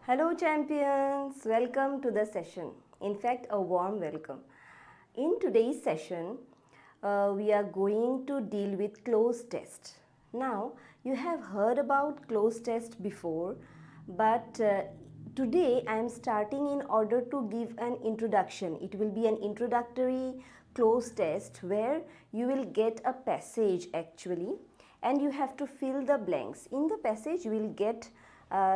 Hello champions, welcome to the session. In fact, a warm welcome. In today's session, we are going to deal with Cloze test. Now, you have heard about Cloze test before, but today I am starting in order to give an introduction. It will be an introductory Cloze test where you will get a passage actually, and you have to fill the blanks. In the passage, you will get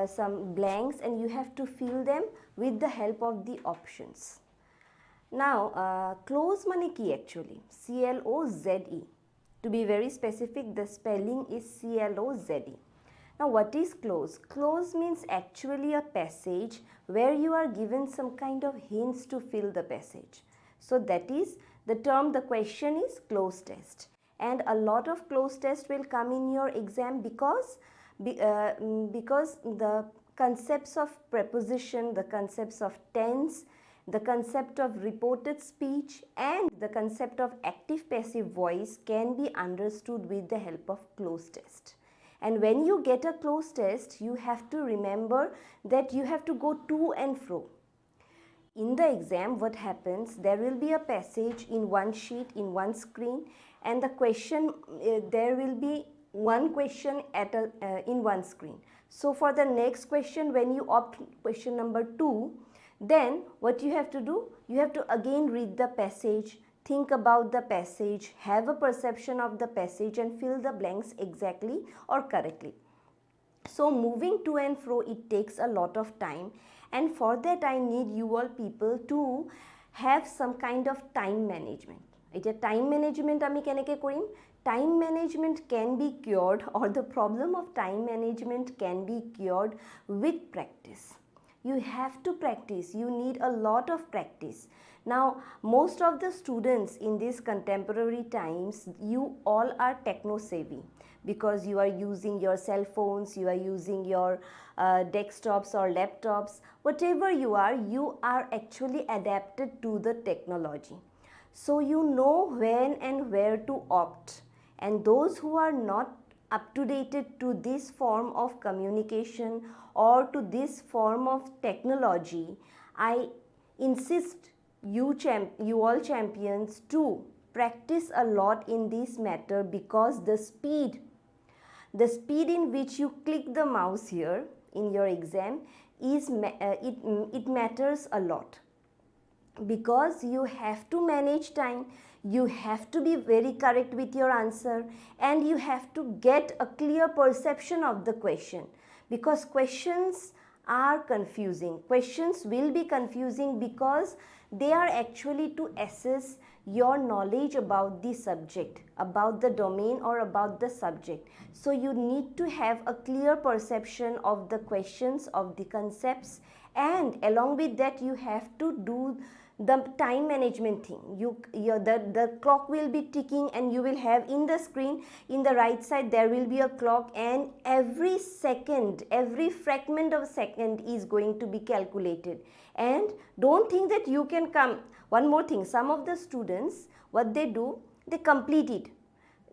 some blanks and you have to fill them with the help of the options. Now, cloze mane ki actually? C-L-O-Z-E. To be very specific, the spelling is C-L-O-Z-E. Now, what is cloze? Cloze means actually a passage where you are given some kind of hints to fill the passage. So, that is the term, the question is cloze test. And a lot of cloze test will come in your exam because the concepts of preposition, the concepts of tense, the concept of reported speech and the concept of active passive voice can be understood with the help of cloze test. And when you get a cloze test, you have to remember that you have to go to and fro. In the exam, what happens, there will be a passage in one sheet, in one screen, and the question, there will be one question at in one screen. So for the next question, when you opt question number 2, then what you have to do, you have to again read the passage, think about the passage, have a perception of the passage and fill the blanks exactly or correctly. So moving to and fro, it takes a lot of time, and for that I need you all people to have some kind of time management. Eta time management ami keneke korim? Time management can be cured, or the problem of time management can be cured with practice. You have to practice, you need a lot of practice. Now, most of the students in these contemporary times, you all are techno savvy because you are using your cell phones, you are using your desktops or laptops, whatever you are actually adapted to the technology. So you know when and where to opt. And those who are not up to date to this form of communication or to this form of technology, I insist you all champions to practice a lot in this matter, because the speed in which you click the mouse here in your exam is it matters a lot, because you have to manage time, you have to be very correct with your answer, and you have to get a clear perception of the question, because questions are confusing. Questions will be confusing because they are actually to assess your knowledge about the subject, about the domain or about the subject. So you need to have a clear perception of the questions, of the concepts, and along with that you have to do the time management thing. The clock will be ticking and you will have in the screen, in the right side there will be a clock, and every second, every fragment of a second is going to be calculated. And don't think that you can come. One more thing, some of the students, what they do, they complete it.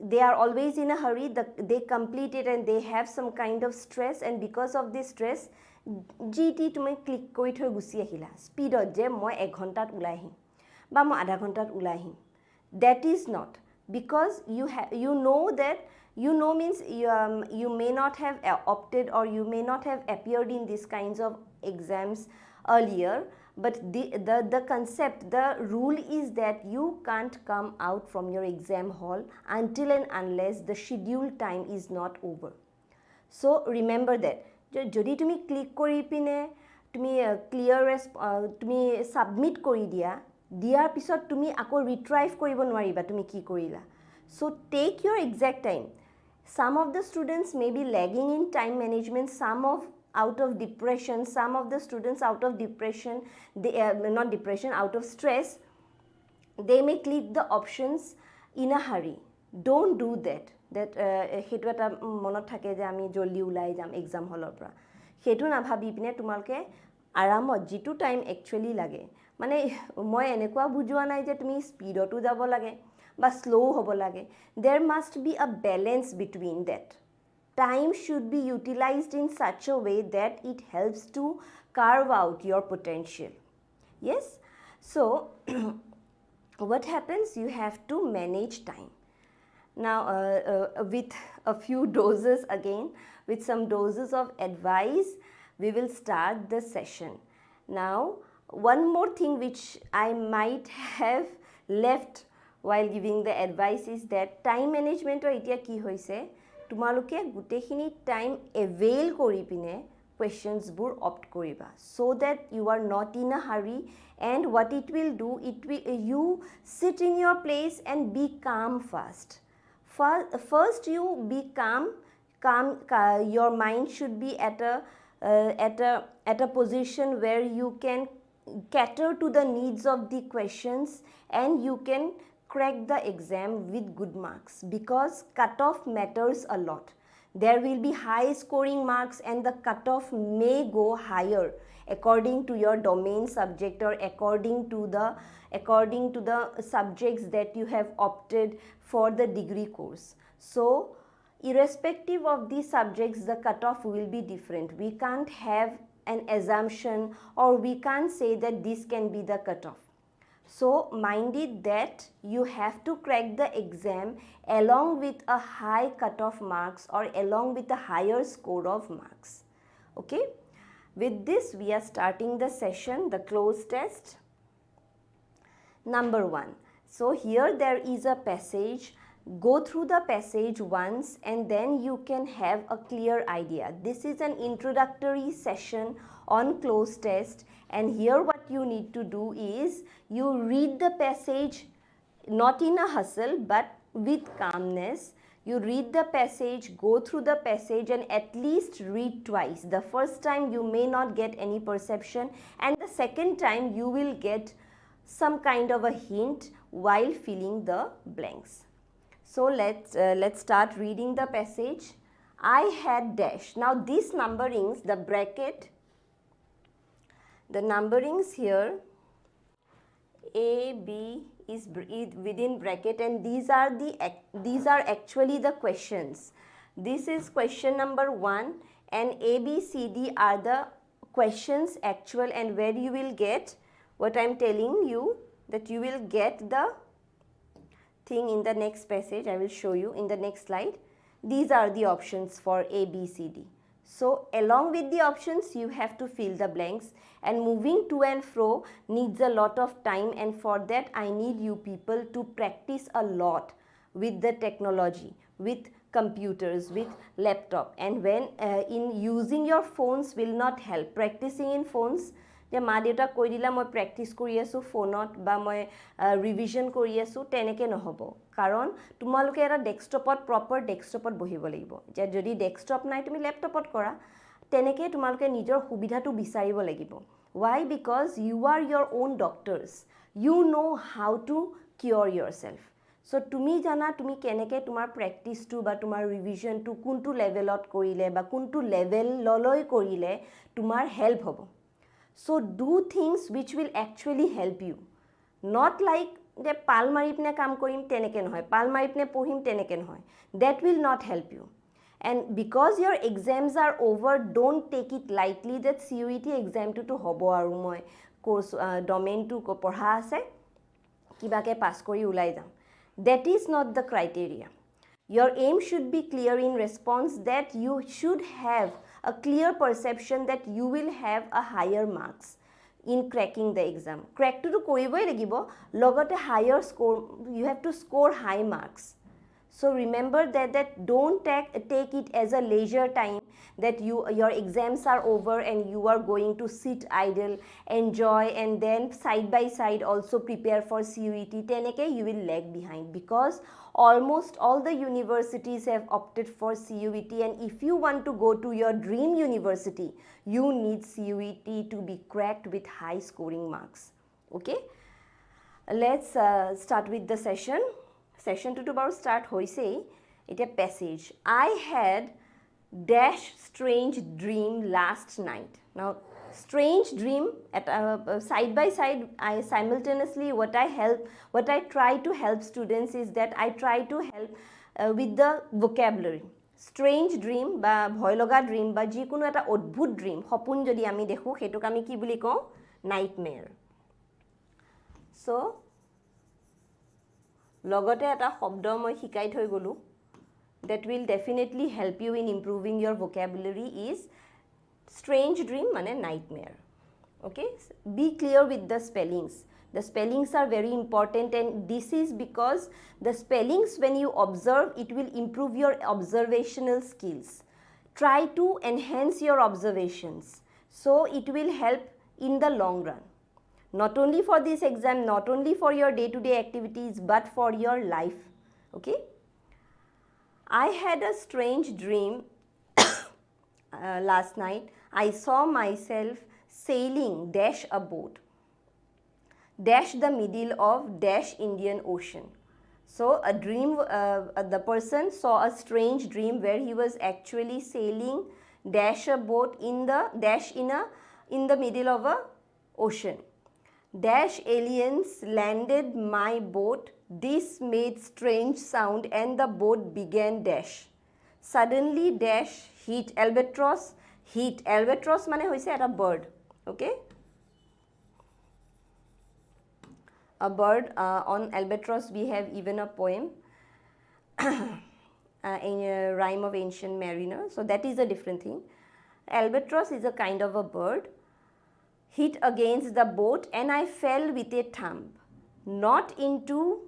They are always in a hurry, they complete it and they have some kind of stress, and because of this stress, GT তুমি click কৰি থৈ গুছি আহিলা স্পিডত যে মই 1 ঘণ্টাত ওলাই আহিম বা মই আধা ঘণ্টাত ওলাই আহিম. That is not, because you know that means you may not have opted or you may not have appeared in these kinds of exams earlier, but the concept, the rule is that you can't come out from your exam hall until and unless the scheduled time is not over. So remember that যদি তুমি click কৰি পিনে তুমি তুমি submit কৰি দিয়াৰ পিছত তুমি আকৌ ৰিট্ৰাইভ কৰিব নোৱাৰিবা তুমি কি কৰিলা. So take your exact time. Some of the students may be lagging in time management, some of out of depression, some of the students out of depression, they not depression, out of stress, they may click the options in a hurry. Don't do that. সেইটো এটা মনত থাকে যে আমি জলদি ওলাই যাম exam হলৰ পৰা, সেইটো নাভাবি পিনে তোমালোকে আৰামত যিটো টাইম একচুৱেলি লাগে, মানে মই এনেকুৱা বুজোৱা নাই যে তুমি স্পীডতো যাব লাগে বা স্লো হ'ব লাগে. There must be a balance between that. time should be utilized in such a way that it helps to carve out your potential. Yes? So, what happens? You have to manage time. Now, with a few doses again, with some doses of advice, we will start the session. Now, one more thing which I might have left while giving the advice is that time management or itia ki hoise tumaloke gutekhini time avail kori pine questions bur opt koriba, so that you are not in a hurry. And what it will do, it will you sit in your place and be calm first. First you be calm. Your mind should be at a position where you can cater to the needs of the questions and you can crack the exam with good marks, because cutoff matters a lot. There will be high scoring marks and the cutoff may go higher according to your domain subject or according to the subjects that you have opted for the degree course. So, irrespective of these subjects, the cutoff will be different. We can't have an assumption or we can't say that this can be the cutoff. So, mind it that you have to crack the exam along with a high cutoff marks or along with a higher score of marks. Okay? With this, we are starting the session, the Cloze test. Number 1. So, here there is a passage. Go through the passage once and then you can have a clear idea. This is an introductory session on Cloze test, and here what you need to do is you read the passage not in a hustle but with calmness. You read the passage, go through the passage and at least read twice. The first time you may not get any perception and the second time you will get some kind of a hint while filling the blanks. So let's start reading the passage. I had dash. Now these numberings, the bracket, the numberings here, A, B is within bracket, and these are actually the questions. This is question number 1 and A, B, C, D are the questions actual, and where you will get what I am telling you, that you will get the thing in the next passage. I will show you in the next slide. These are the options for A, B, C, D. So along with the options you have to fill the blanks, and moving to and fro needs a lot of time, and for that I need you people to practice a lot with the technology, with computers, with laptop, and when in using your phones will not help. Practicing in phones, যে মা দেউতাক কৈ দিলা মই practice কৰি আছোঁ ফোনত বা মই ৰিভিজন কৰি আছোঁ, তেনেকৈ নহ'ব। কাৰণ তোমালোকে এটা ডেস্কটপত প্ৰপাৰ ডেস্কটপত বহিব লাগিব। যে যদি ডেস্কটপ নাই তুমি লেপটপত কৰা, তেনেকৈ তোমালোকে নিজৰ সুবিধাটো বিচাৰিব লাগিব। Why? Because you are your own doctors. You know how to cure yourself. So তুমি জানা তুমি কেনেকৈ তোমাৰ প্ৰেক্টিছটো বা তোমাৰ ৰিভিজনটো কোনটো লেভেলত কৰিলে বা কোনটো লেভেললৈ কৰিলে তোমাৰ হেল্প হ'ব। So do things which will actually help you. Not like যে পাল মাৰি পিনে কাম কৰিম তেনেকৈ নহয়, পাল মাৰি পিনে পঢ়িম তেনেকৈ নহয়. That will not help you. And because your exams are over, don't take it lightly that CUET exam to হ'ব আৰু মই course domain to পঢ়া আছে কিবাকে পাছ কৰি ওলাই যাম. That is not the criteria. Your aim should be clear in response, that you should have a clear perception that you will have a higher marks in cracking the exam. Crack to koriboy lagibo, logote higher score, you have to score high marks. So remember that don't take it as a leisure time, that your exams are over and you are going to sit idle, enjoy, and then side by side also prepare for CUET. Teneke you will lag behind, because almost all the universities have opted for CUET, and if you want to go to your dream university, you need CUET to be cracked with high scoring marks. Okay, let's start with the session. Session 2 to about start hoise. It a passage. I had dash strange dream last night. Now strange dream at side by side, I simultaneously what I try to help students is that I try to help with the vocabulary. strange dream বা ভয় লগা dream বা যিকোনো এটা অদ্ভুত dream সপোন যদি আমি দেখো হেতুক আমি কি বুলি কওঁ nightmare so লগতে এটা শব্দ মই শিকাই থৈ গলো that will definitely help you in improving your vocabulary is strange dream মানে nightmare okay be clear with the spellings the spellings are very important and this is because the spellings when you observe it will improve your observational skills try to enhance your observations so it will help in the long run not only for this exam not only for your day-to-day activities but for your life okay I had a strange dream last night I saw myself sailing dash a boat dash the middle of dash Indian Ocean so a dream the person saw a strange dream where he was actually sailing dash a boat in the middle of a ocean dash aliens landed my boat this made strange sound and the boat began dash suddenly dash hit albatross mane hoise eta bird okay a bird on albatross we have even a poem in a rhyme of ancient mariner so that is a different thing albatross is a kind of a bird hit against the boat and I fell with a thump not into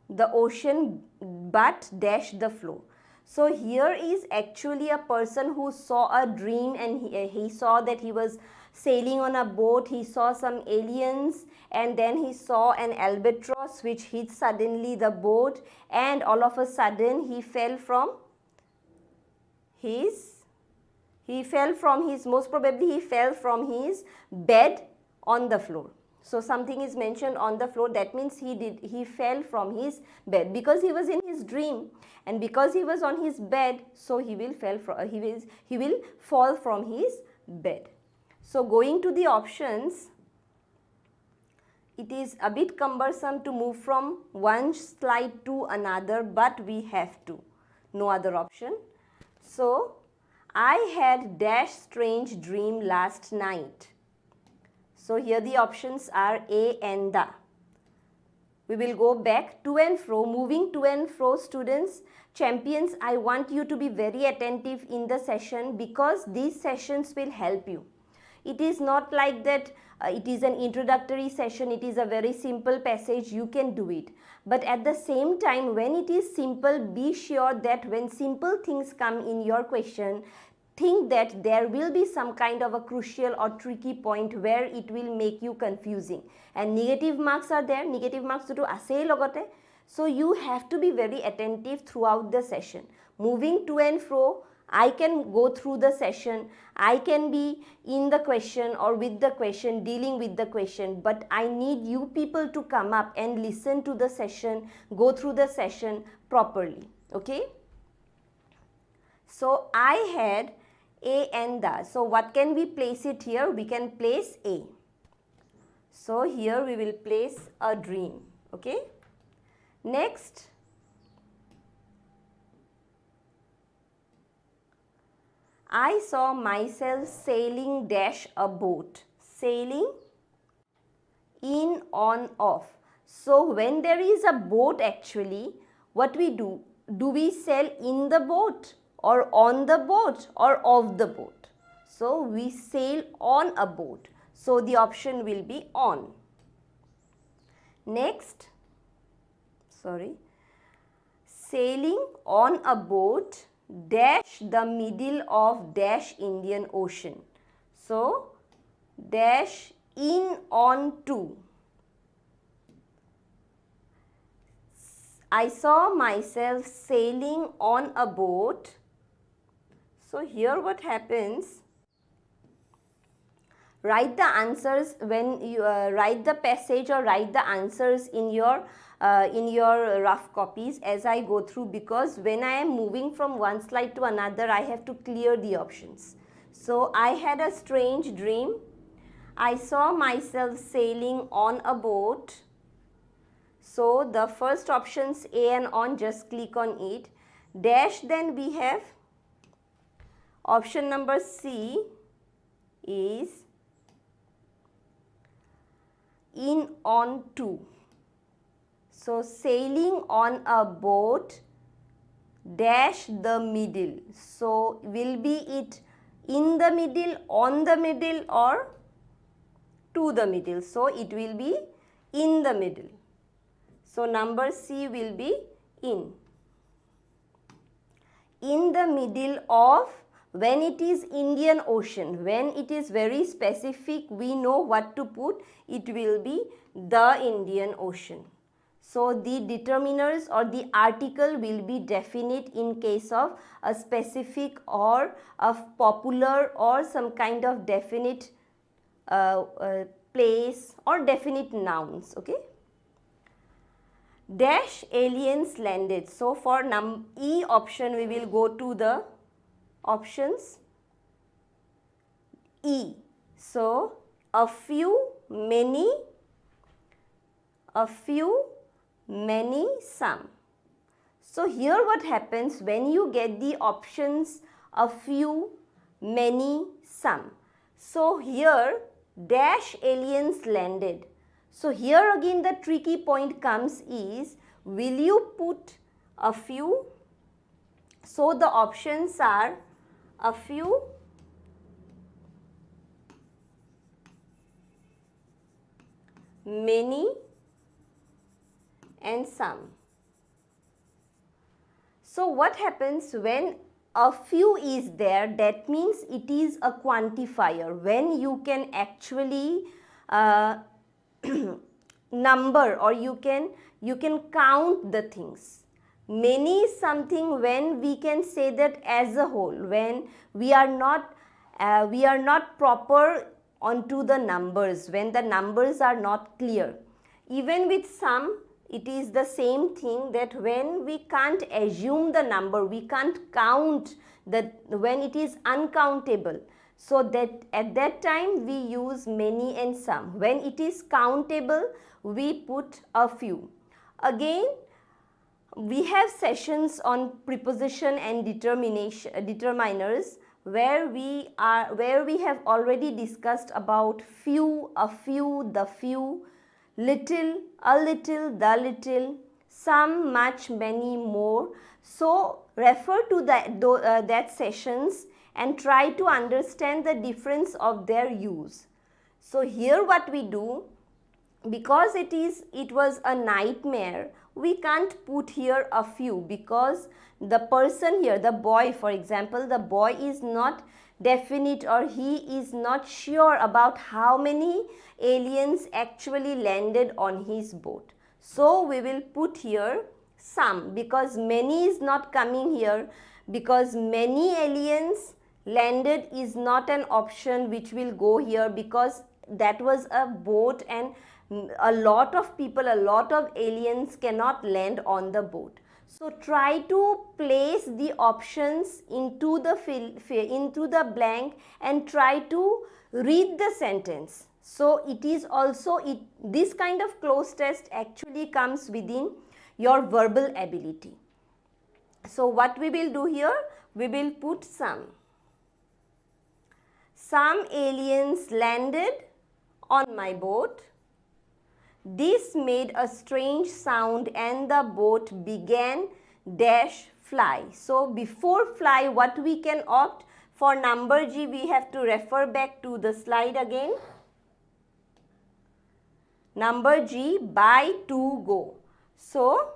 the ocean but dashed the floor so here is actually a person who saw a dream and he saw that he was sailing on a boat he saw some aliens and then he saw an albatross which hit suddenly the boat and all of a sudden he fell from most probably he fell from his bed on the floor so something is mentioned on the floor that means he fell from his bed because he was in his dream and because he was on his bed so he will fall from his bed so going to the options it is a bit cumbersome to move from one slide to another but we have to no other option so I had dash strange dream last night so here the options are A and the we will go back to and fro moving to and fro students champions I want you to be very attentive in the session because these sessions will help you it is not like that it is an introductory session it is a very simple passage you can do it but at the same time when it is simple be sure that when simple things come in your question think that there will be some kind of a crucial or tricky point where it will make you confusing and negative marks are there negative marks to asei logote so you have to be very attentive throughout the session moving to and fro I can go through the session I can be in the question or with the question dealing with the question but I need you people to come up and listen to the session go through the session properly okay so I had A and the so what can we place it here we can place A so here we will place a dream okay next I saw myself sailing dash a boat sailing in on off so when there is a boat actually what we do we sail in the boat or on the boat or off the boat so we sail on a boat so the option will be on next sailing on a boat dash the middle of dash Indian Ocean so dash in on to I saw myself sailing on a boat so here what happens write the answers when you write the passage or write the answers in your rough copies as I go through because when I am moving from one slide to another I have to clear the options so I had a strange dream I saw myself sailing on a boat so the first options A and on just click on it dash then we have Option number C is in, on, to. So sailing on a boat dash the middle. So will be it in the middle, on the middle, or to the middle. So it will be in the middle. So number C will be in. In the middle of, when it is Indian Ocean, when it is very specific, we know what to put, it will be the Indian Ocean. So the determiners or the article will be definite in case of a specific or a popular or some kind of definite place or definite nouns. Okay. Dash aliens landed. So for E option we will go to the options E. So a few, many, some. So here what happens when you get the options a few, many, some. So here dash aliens landed. So here again the tricky point comes is, will you put a few? So the options are a few, many, and some. So what happens when a few is there? That means it is a quantifier, when you can actually number, or you can count the things. Many is something when we can say that as a whole, when we are not proper onto the numbers, when the numbers are not clear. Even with some, it is the same thing, that when we can't assume the number, we can't count that, when it is uncountable. So that at that time we use many and some. When it is countable, we put a few. Again, we have sessions on preposition and determiners, where we have already discussed about few, a few, the few, little, a little, the little, some, much, many, more. So refer to that sessions and try to understand the difference of their use. So here what we do, because it was a nightmare, we can't put here a few, because the person here, the boy, for example, the boy is not definite, or he is not sure about how many aliens actually landed on his boat. So we will put here some, because many is not coming here, because many aliens landed is not an option which will go here, because that was a boat and a lot of people, a lot of aliens cannot land on the boat. So try to place the options into the blank and try to read the sentence. So it is also, this kind of cloze test actually comes within your verbal ability. So what we will do here, we will put some. Some aliens landed on my boat. This made a strange sound and the boat began dash fly. So before fly, what we can opt for number G, we have to refer back to the slide again. Number G, by, to, go. So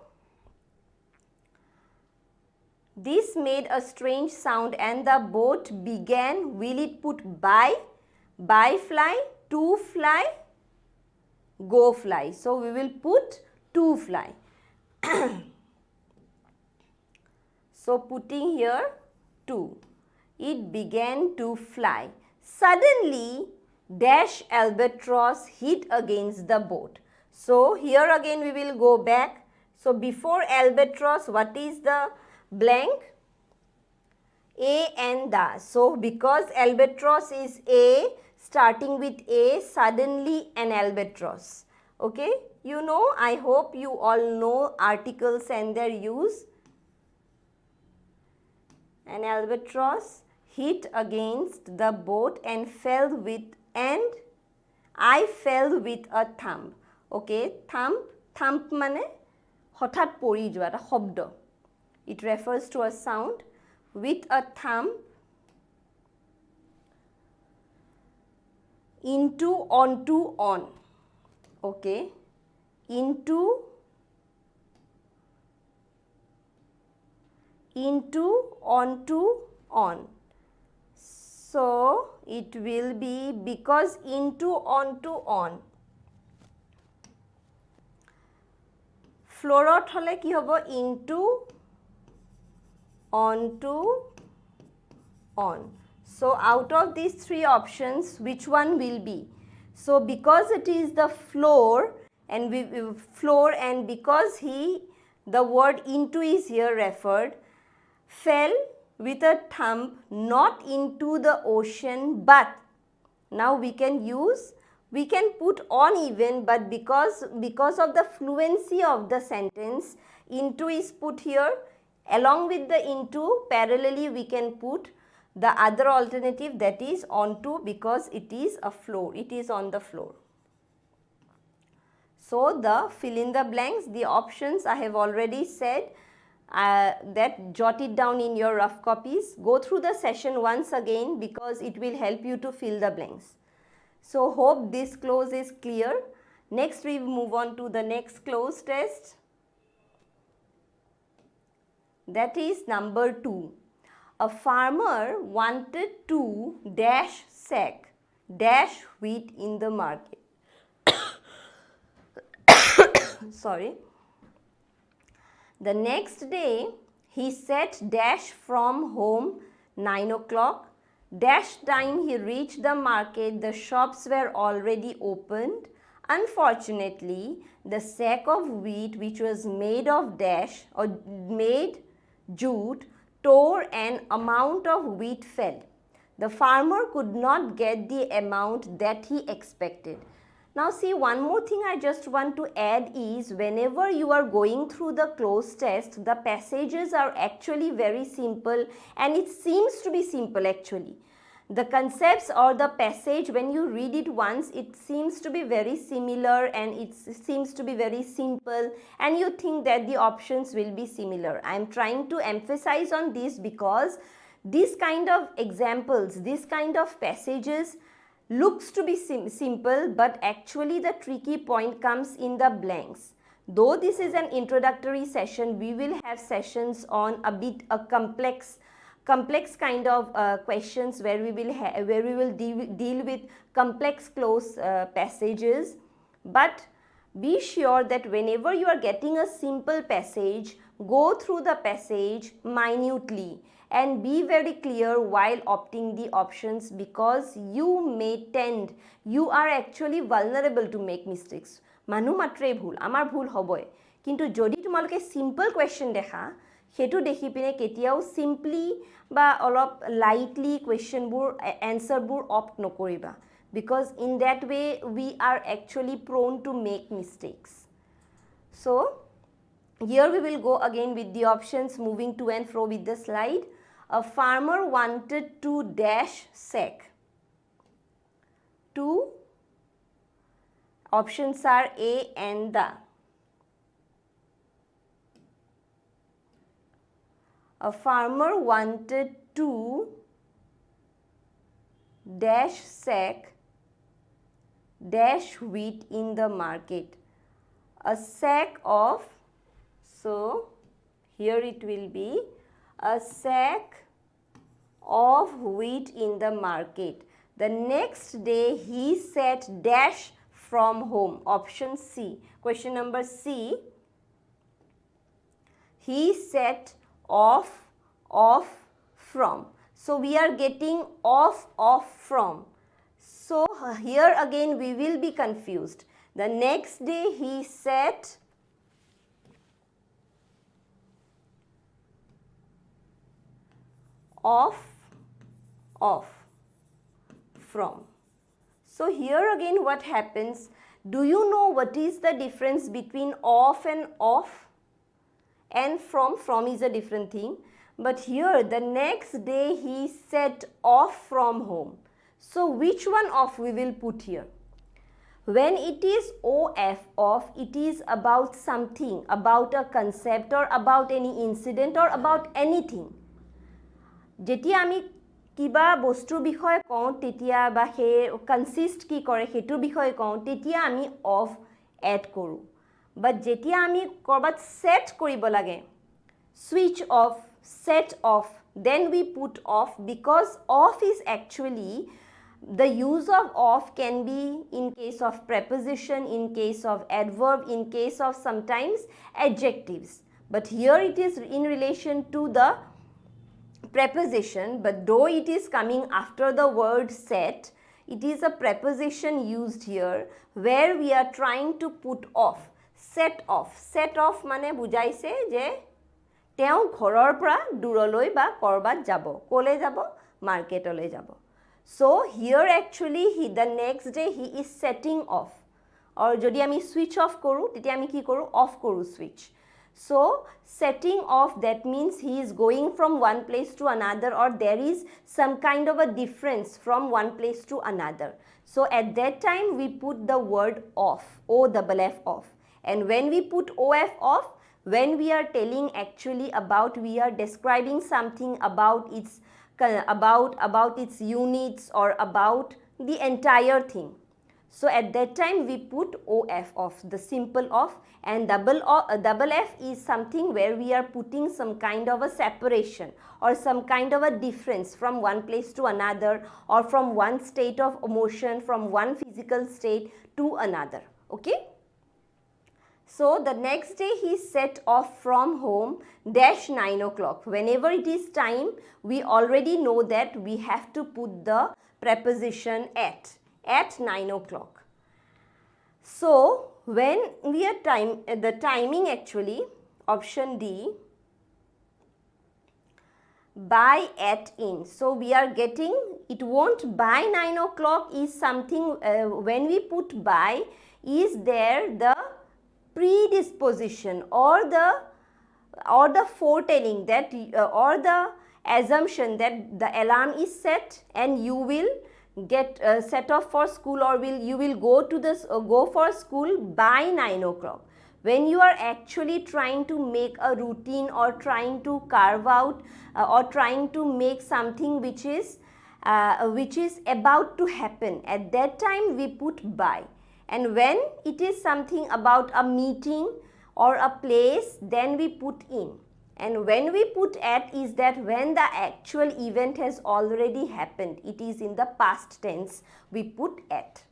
this made a strange sound and the boat began, will it put by fly, to fly, go fly. So we will put to fly. So putting here to, it began to fly. Suddenly dash albatross hit against the boat. So here again we will go back. So before albatross, what is the blank? A and the. So because albatross is A, starting with A, suddenly an albatross. Okay, you know, I hope you all know articles and their use. An albatross hit against the boat and I fell with a thump. Okay, thump mane hothat pori joa eta shobdo. It refers to a sound. With a thump, into, onto, on. Okay, into, onto, on. So it will be because into, onto, on. Floorot hole ki hobo into, onto, on. So out of these three options, which one will be? So because it is the floor and because the word into is here referred, fell with a thump not into the ocean, but now we can put on even, but because of the fluency of the sentence, into is put here. Along with the into, parallelly we can put the other alternative, that is onto, because it is a floor, it is on the floor. So the fill in the blanks, the options I have already said, that jot it down in your rough copies. Go through the session once again because it will help you to fill the blanks. So hope this cloze is clear. Next we move on to the next cloze test. That is number 2. A farmer wanted to dash sack, dash wheat in the market. Sorry. The next day, he set dash from home 9 o'clock. Dash time he reached the market, the shops were already opened. Unfortunately, the sack of wheat which was made of dash or made jute tore and amount of wheat fell. The farmer could not get the amount that he expected. Now see, one more thing I just want to add is whenever you are going through the cloze test, the passages are actually very simple and it seems to be simple actually. The concepts or the passage, when you read it once, it seems to be very similar and it seems to be very simple and you think that the options will be similar. I am trying to emphasize on this because this kind of examples, this kind of passages looks to be simple, but actually the tricky point comes in the blanks. Though this is an introductory session, we will have sessions on a complex kind of questions where we will deal with complex cloze passages. But be sure that whenever you are getting a simple passage, go through the passage minutely and be very clear while opting the options, because you are actually vulnerable to make mistakes. Manu matre bhul, amar bhul hoboy. Kintu jodi tumaloke simple question dekha, hetu dekhi pine ketiao simply ba olop lightly question bur answer bur opt nokoriba, because in that way we are actually prone to make mistakes. So here we will go again with the options, moving to and fro with the slide. A farmer wanted to dash sack. Two options are A and the. A farmer wanted to dash sack, dash wheat in the market. A sack of, so here it will be a sack of wheat in the market. The next day he set dash from home. Option C. Question number C. He set off from. So we are getting off from. So here again we will be confused. The next day he set off from. So here again what happens? Do you know what is the difference between off and off? And from is a different thing. But here the next day he set off from home. So which one off we will put here? When it is OF, off, it is about something, about a concept or about any incident or about anything. যেতিয়া আমি কিবা বস্তুৰ বিষয়ে কওঁ তেতিয়া বা সেই কনসিষ্ট কি কৰে সেইটোৰ বিষয়ে কওঁ তেতিয়া আমি অফ এড কৰোঁ বাট যেতিয়া আমি কৰবাত সেট কৰিব লাগে switch off, set off, then we put off because off is actually the use of off can be in case of preposition, in case of adverb, in case of sometimes adjectives. But here it is in relation to the preposition, but though it is coming after the word set, it is a preposition used here where we are trying to put off. Set off. Set off mane bujaise je তেওঁ ঘৰৰ পৰা দূৰলৈ বা কৰবাত যাব কোলে যাব মাৰ্কেটলৈ যাব so here actually the next day he is setting off or যদি আমি switch off কৰো তেতিয়া আমি কি কৰো off কৰো switch so setting off that means he is going from one place to another or there is some kind of a difference from one place to another so at that time we put the word off OFF off and when we put OF off when we are telling actually about we are describing something about its units or about the entire thing so at that time we put OF off the simple off and double F is something where we are putting some kind of a separation or some kind of a difference from one place to another or from one state of emotion from one physical state to another okay. So the next day he set off from home dash 9 o'clock. Whenever it is time, we already know that we have to put the preposition at 9 o'clock. So when we are the timing actually, option D, by at in. So we are getting, it won't by 9 o'clock is something, when we put by, is there the predisposition or the foretelling that or the assumption that the alarm is set and you will get set off for school or you will go for school by 9 o'clock when you are actually trying to make a routine or trying to carve out or trying to make something which is about to happen at that time we put by. And when it is something about a meeting or a place, then we put in. And when we put at is that when the actual event has already happened. It is in the past tense. We put at.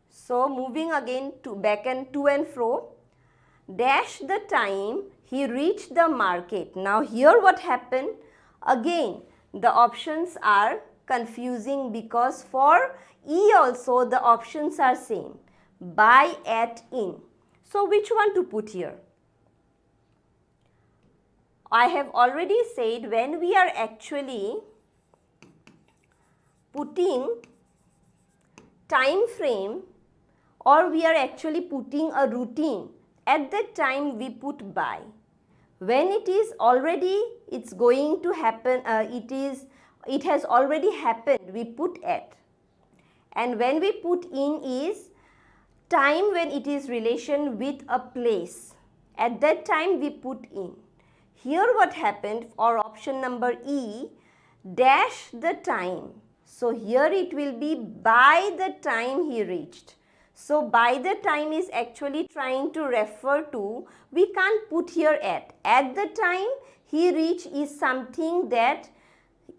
So moving again back and to and fro. Dash the time he reached the market. Now here what happened? Again, the options are confusing because for E also the options are same. By, at, in. So which one to put here? I have already said when we are actually putting time frame or we are actually putting a routine at that time we put by. When it is already it's going to happen it has already happened we put at. And when we put in is time when it is relation with a place. At that time we put in. Here what happened for option number E, dash the time. So here it will be by the time he reached. So by the time is actually trying to refer to, we can't put here at. At the time he reached is something that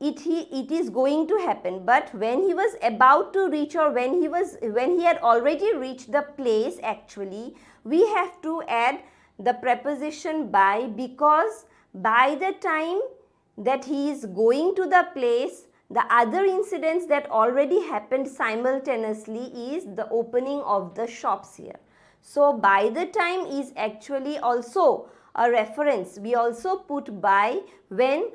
it is going to happen, but when he was about to reach or when he had already reached the place actually we have to add the preposition by because by the time that he is going to the place the other incidents that already happened simultaneously is the opening of the shops here. So by the time is actually also a reference. We also put by when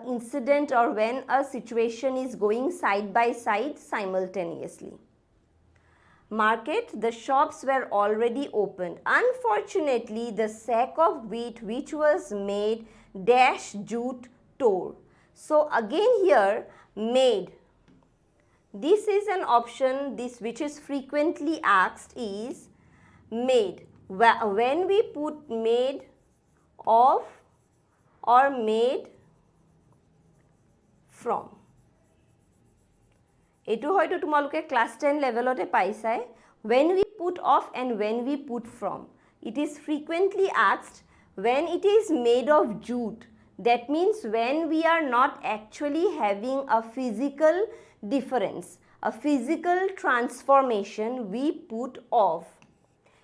incident or when a situation is going side by side simultaneously. Market, the shops were already opened. Unfortunately, the sack of wheat which was made dash jute tore. So again here made. This is an option, this which is frequently asked is made. When we put made of or made from. Etu hoyto tumaloke class 10 levelote paisai. When we put of and when we put from. It is frequently asked when it is made of jute. That means when we are not actually having a physical difference, a physical transformation, we put of.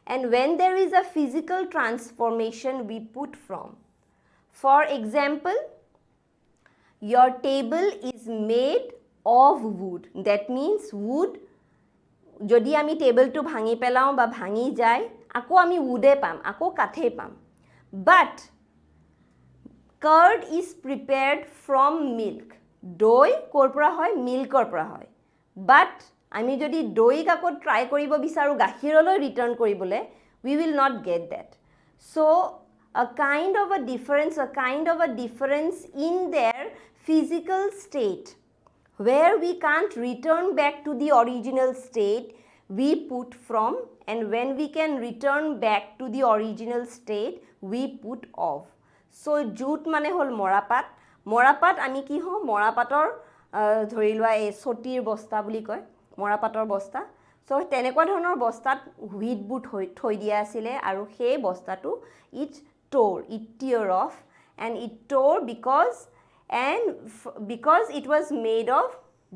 And when there is a physical transformation, we put from. For example, your table is made of wood. That means wood. Jodi ami table to bhangi pelao ba bhangi jai, ako ami woode pam, ako kathe pam. But curd is prepared from milk. Doi korpora hoy, milk korpora hoy. But আমি যদি দৈক আকৌ try কৰিব বিচাৰো গাখীৰলৈ return কৰিবলে we will not get that. So a kind of a difference in their physical state where we can't return back to the original state, we put from, and when we can return back to the original state, we put of. So jute mane hol morapat. Morapat ami ki ho morapator ধৰি লোৱা এই সটিৰ বস্তা বুলি কয় মৰাপাতৰ বস্তা so তেনেকুৱা ধৰণৰ বস্তাত wheat বুট থৈ দিয়া আছিল আৰু সেই বস্তাটো ইট tear off and it tore because it was made of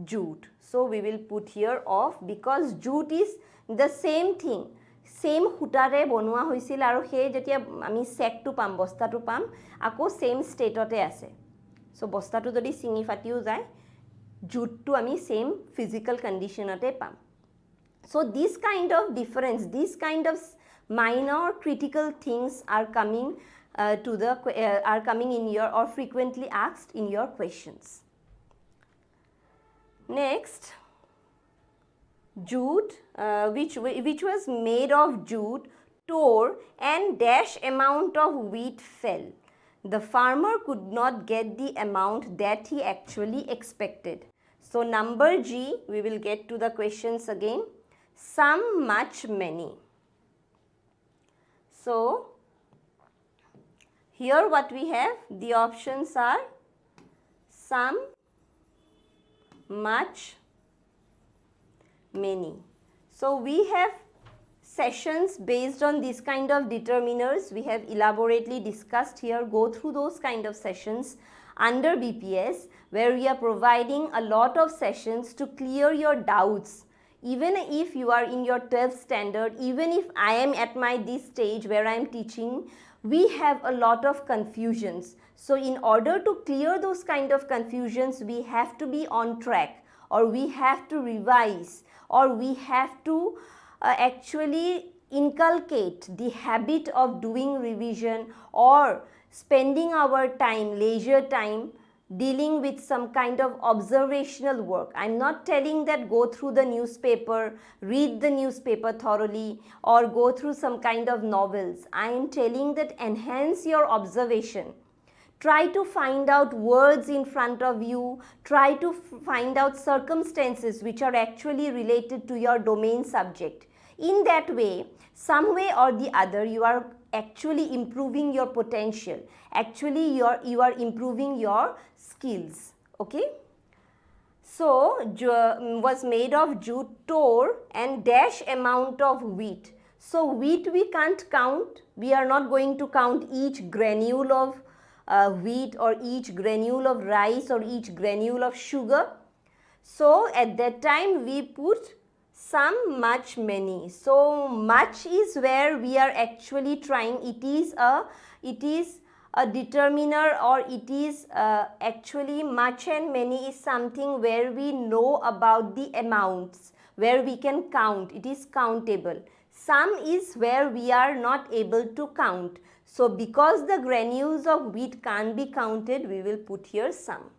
jute. So we will put here of because jute is the same thing, same হুটাৰে বনোৱা হৈছিল আৰু সেই যেতিয়া আমি সেকটো পাম বস্তাটো পাম আকৌ same state-তে আছে so বস্তাটো যদি সিঙি ফাটিও যায় jute to ami same physical condition ate pam. So this kind of difference, this kind of minor critical things are coming are coming in your or frequently asked in your questions. Next, jute which was made of jute tore and dash amount of wheat fell. The farmer could not get the amount that he actually expected. So number G, we will get to the questions again. Some, much, many. So here what we have, the options are some, much, many. So we have sessions based on this kind of determiners. We have elaborately discussed here. Go through those kind of sessions under BPS where we are providing a lot of sessions to clear your doubts. Even if you are in your 12th standard, even if I am at this stage where I am teaching, we have a lot of confusions. So in order to clear those kind of confusions, we have to be on track, or we have to revise, or we have to actually inculcate the habit of doing revision or spending our time, leisure time, dealing with some kind of observational work. I'm not telling that go through the newspaper, read the newspaper thoroughly, or go through some kind of novels. I am telling that enhance your observation. Try to find out words in front of you. Try to find out circumstances which are actually related to your domain subject. In that way, some way or the other, you are actually improving your potential. Actually, you are improving your skills. Okay? So, was made of jute tore and dash amount of wheat. So, wheat we can't count. We are not going to count each granule of wheat or each granule of rice or each granule of sugar. So, at that time we put some, much, many. So, much is where we are actually trying, it is a determiner, or it is actually much and many is something where we know about the amounts, where we can count, it is countable. Some is where we are not able to count. So, because the granules of wheat can't be counted, we will put here some.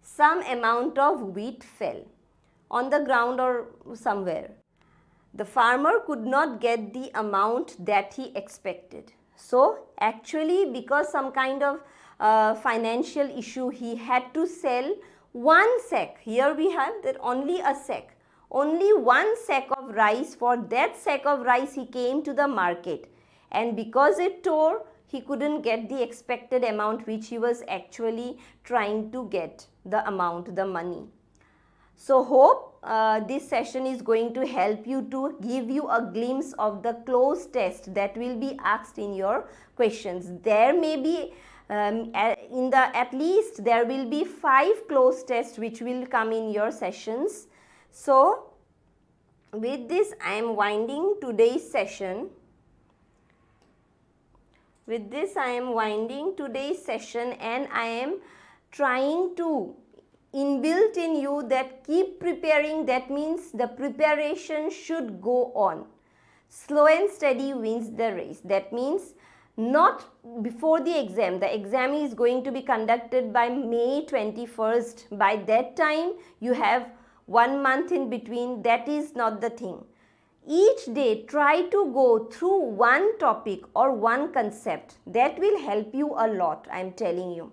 Some amount of wheat fell on the ground or somewhere. The farmer could not get the amount that he expected. So actually, because some kind of financial issue, he had to sell one sack. Here we have that only a sack. Only one sack of rice. For that sack of rice, he came to the market. And because it tore, he couldn't get the expected amount which he was actually trying to get, the amount, the money. So hope this session is going to help you to give you a glimpse of the Cloze test that will be asked in your questions. There may be at least there will be 5 Cloze tests which will come in your sessions. So with this I am winding today's session. With this I am winding today's session, and I am trying to inbuilt in you that keep preparing. That means the preparation should go on. Slow and steady wins the race. That means not before the exam. The exam is going to be conducted by May 21st. By that time you have 1 month in between. That is not the thing. Each day try to go through one topic or one concept. That will help you a lot, I am telling you.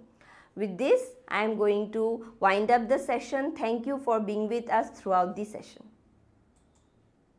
With this, I am going to wind up the session. Thank you for being with us throughout the session.